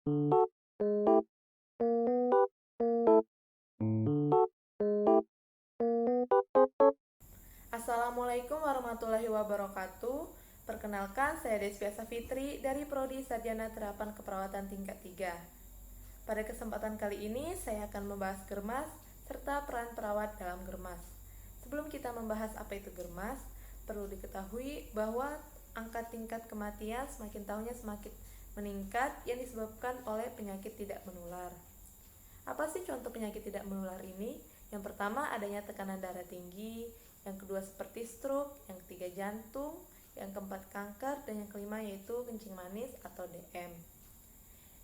Assalamualaikum warahmatullahi wabarakatuh. Perkenalkan, saya Desvia Safitri dari Prodi Sarjana Terapan Keperawatan tingkat 3. Pada kesempatan kali ini, saya akan membahas germas serta peran perawat dalam germas. Sebelum kita membahas apa itu germas, perlu diketahui bahwa angka tingkat kematian semakin tahunnya semakin meningkat yang disebabkan oleh penyakit tidak menular. Apa sih contoh penyakit tidak menular ini? Yang pertama adanya tekanan darah tinggi, yang kedua seperti stroke, yang ketiga jantung, yang keempat kanker, dan yang kelima yaitu kencing manis atau DM.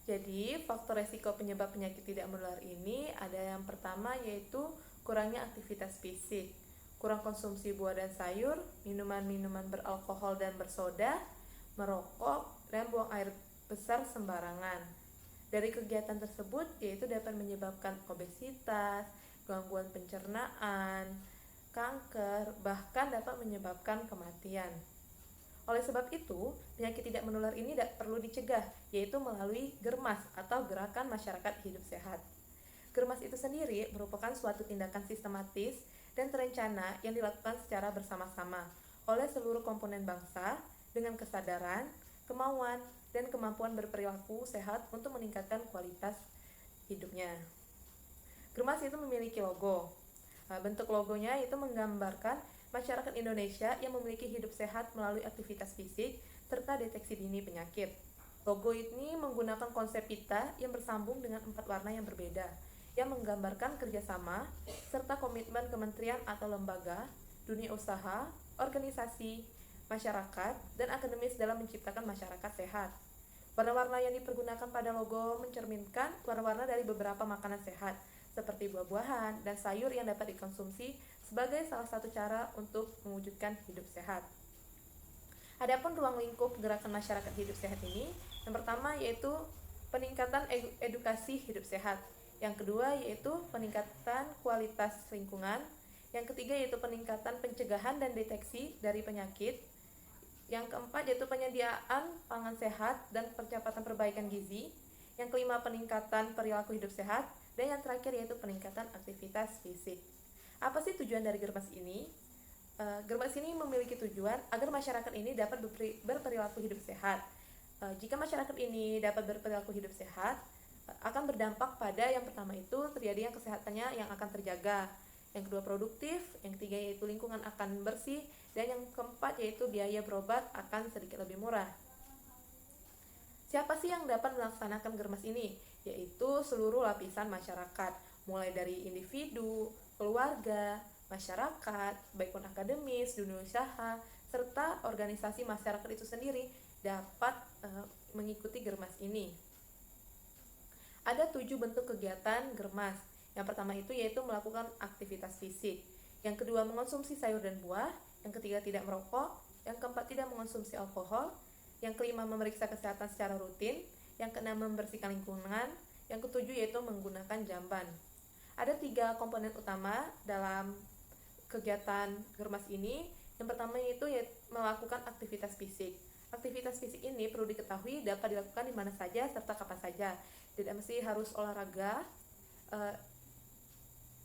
Jadi faktor resiko penyebab penyakit tidak menular ini ada yang pertama yaitu kurangnya aktivitas fisik, kurang konsumsi buah dan sayur, minuman-minuman beralkohol dan bersoda, merokok, dan buang air besar sembarangan. Dari kegiatan tersebut yaitu dapat menyebabkan obesitas, gangguan pencernaan, kanker, bahkan dapat menyebabkan kematian. Oleh sebab itu, penyakit tidak menular ini tidak perlu dicegah, yaitu melalui germas atau gerakan masyarakat hidup sehat. Germas itu sendiri merupakan suatu tindakan sistematis dan terencana yang dilakukan secara bersama-sama oleh seluruh komponen bangsa dengan kesadaran, kemauan, dan kemampuan berperilaku sehat untuk meningkatkan kualitas hidupnya. Germas itu memiliki logo. Bentuk logonya itu menggambarkan masyarakat Indonesia yang memiliki hidup sehat melalui aktivitas fisik serta deteksi dini penyakit. Logo ini menggunakan konsep pita yang bersambung dengan 4 warna yang berbeda, yang menggambarkan kerjasama serta komitmen kementerian atau lembaga, dunia usaha, organisasi, masyarakat, dan akademis dalam menciptakan masyarakat sehat. Warna-warna yang dipergunakan pada logo mencerminkan warna-warna dari beberapa makanan sehat, seperti buah-buahan dan sayur yang dapat dikonsumsi sebagai salah satu cara untuk mewujudkan hidup sehat. Adapun ruang lingkup gerakan masyarakat hidup sehat ini, yang pertama yaitu peningkatan edukasi hidup sehat, yang kedua yaitu peningkatan kualitas lingkungan, yang ketiga yaitu peningkatan pencegahan dan deteksi dari penyakit, yang keempat yaitu penyediaan pangan sehat dan percepatan perbaikan gizi, yang kelima peningkatan perilaku hidup sehat, dan yang terakhir yaitu peningkatan aktivitas fisik. Apa sih tujuan dari germas ini? Germas ini memiliki tujuan agar masyarakat ini dapat berperilaku hidup sehat. Jika masyarakat ini dapat berperilaku hidup sehat, akan berdampak pada yang pertama itu terjadi yang kesehatannya yang akan terjaga, yang kedua produktif, yang ketiga yaitu lingkungan akan bersih, dan yang keempat yaitu biaya berobat akan sedikit lebih murah. Siapa sih yang dapat melaksanakan germas ini? Yaitu seluruh lapisan masyarakat, mulai dari individu, keluarga, masyarakat, baik pun akademis, dunia usaha, serta organisasi masyarakat itu sendiri dapat mengikuti germas ini. Ada 7 bentuk kegiatan germas. Yang pertama itu yaitu melakukan aktivitas fisik. Yang kedua mengonsumsi sayur dan buah. Yang ketiga tidak merokok. Yang keempat tidak mengonsumsi alkohol. Yang kelima memeriksa kesehatan secara rutin. Yang keenam membersihkan lingkungan. Yang ketujuh yaitu menggunakan jamban. Ada 3 komponen utama dalam kegiatan germas ini. Yang pertama yaitu melakukan aktivitas fisik. Aktivitas fisik ini perlu diketahui dapat dilakukan di mana saja serta kapan saja. Tidak mesti harus olahraga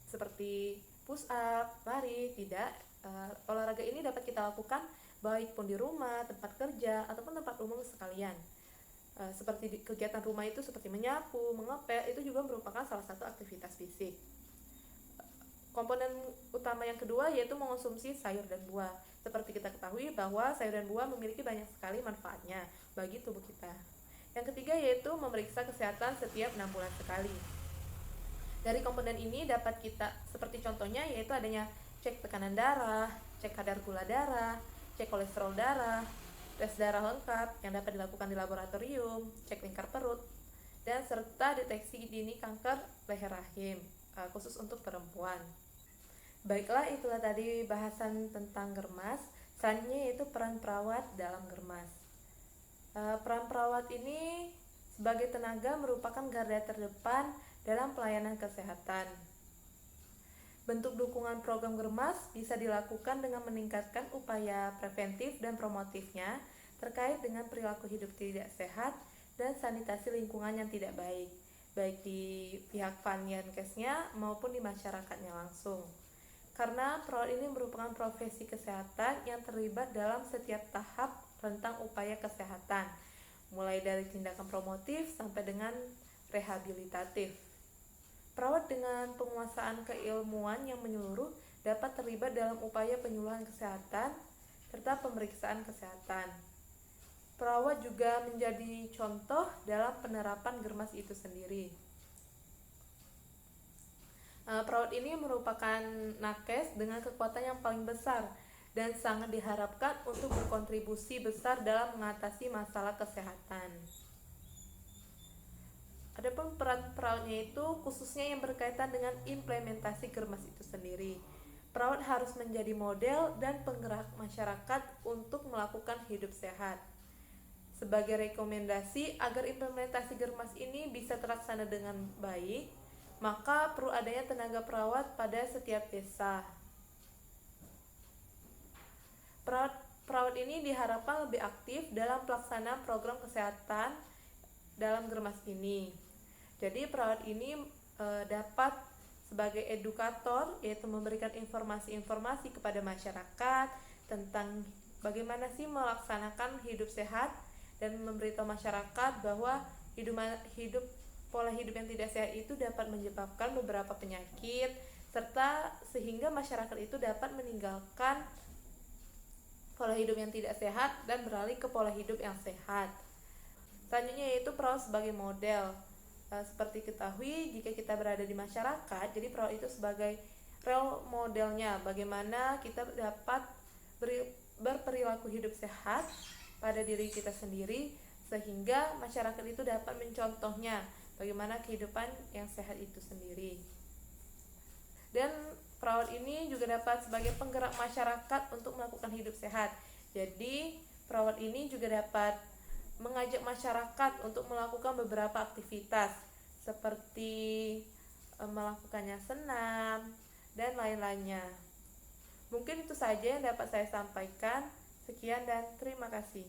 seperti push up, lari, tidak. Olahraga ini dapat kita lakukan baik pun di rumah, tempat kerja, ataupun tempat umum sekalian. Seperti kegiatan rumah itu seperti menyapu, mengepel, itu juga merupakan salah satu aktivitas fisik. Komponen utama yang kedua yaitu mengonsumsi sayur dan buah. Seperti kita ketahui bahwa sayur dan buah memiliki banyak sekali manfaatnya bagi tubuh kita. Yang ketiga yaitu memeriksa kesehatan setiap 6 bulan sekali. Dari komponen ini dapat kita, seperti contohnya yaitu adanya cek tekanan darah, cek kadar gula darah, cek kolesterol darah, tes darah lengkap yang dapat dilakukan di laboratorium, cek lingkar perut, dan serta deteksi dini kanker leher rahim, khusus untuk perempuan. Baiklah, itulah tadi bahasan tentang germas. Selanjutnya yaitu peran perawat dalam germas. Peran perawat ini sebagai tenaga merupakan garda terdepan dalam pelayanan kesehatan. Bentuk dukungan program germas bisa dilakukan dengan meningkatkan upaya preventif dan promotifnya terkait dengan perilaku hidup tidak sehat dan sanitasi lingkungan yang tidak baik, baik di pihak Vankesnya maupun di masyarakatnya langsung. Karena perawat ini merupakan profesi kesehatan yang terlibat dalam setiap tahap rentang upaya kesehatan, mulai dari tindakan promotif sampai dengan rehabilitatif. Perawat dengan penguasaan keilmuan yang menyeluruh dapat terlibat dalam upaya penyuluhan kesehatan serta pemeriksaan kesehatan. Perawat juga menjadi contoh dalam penerapan germas itu sendiri. Perawat ini merupakan nakes dengan kekuatan yang paling besar dan sangat diharapkan untuk berkontribusi besar dalam mengatasi masalah kesehatan. Adapun peran perawatnya itu khususnya yang berkaitan dengan implementasi germas itu sendiri. Perawat harus menjadi model dan penggerak masyarakat untuk melakukan hidup sehat. Sebagai rekomendasi agar implementasi germas ini bisa terlaksana dengan baik, maka perlu adanya tenaga perawat pada setiap desa. Perawat ini diharapkan lebih aktif dalam pelaksanaan program kesehatan dalam germas ini. Jadi perawat ini dapat sebagai edukator, yaitu memberikan informasi-informasi kepada masyarakat tentang bagaimana sih melaksanakan hidup sehat dan memberitahu masyarakat bahwa pola hidup yang tidak sehat itu dapat menyebabkan beberapa penyakit, serta sehingga masyarakat itu dapat meninggalkan pola hidup yang tidak sehat dan beralih ke pola hidup yang sehat. Selanjutnya yaitu perawat sebagai model. Seperti ketahui, jika kita berada di masyarakat, jadi perawat itu sebagai role modelnya, bagaimana kita dapat berperilaku hidup sehat pada diri kita sendiri, sehingga masyarakat itu dapat mencontohnya bagaimana kehidupan yang sehat itu sendiri. Dan perawat ini juga dapat sebagai penggerak masyarakat untuk melakukan hidup sehat. Jadi perawat ini juga dapat mengajak masyarakat untuk melakukan beberapa aktivitas seperti melakukannya senam dan lain-lainnya. Mungkin itu saja yang dapat saya sampaikan. Sekian dan terima kasih.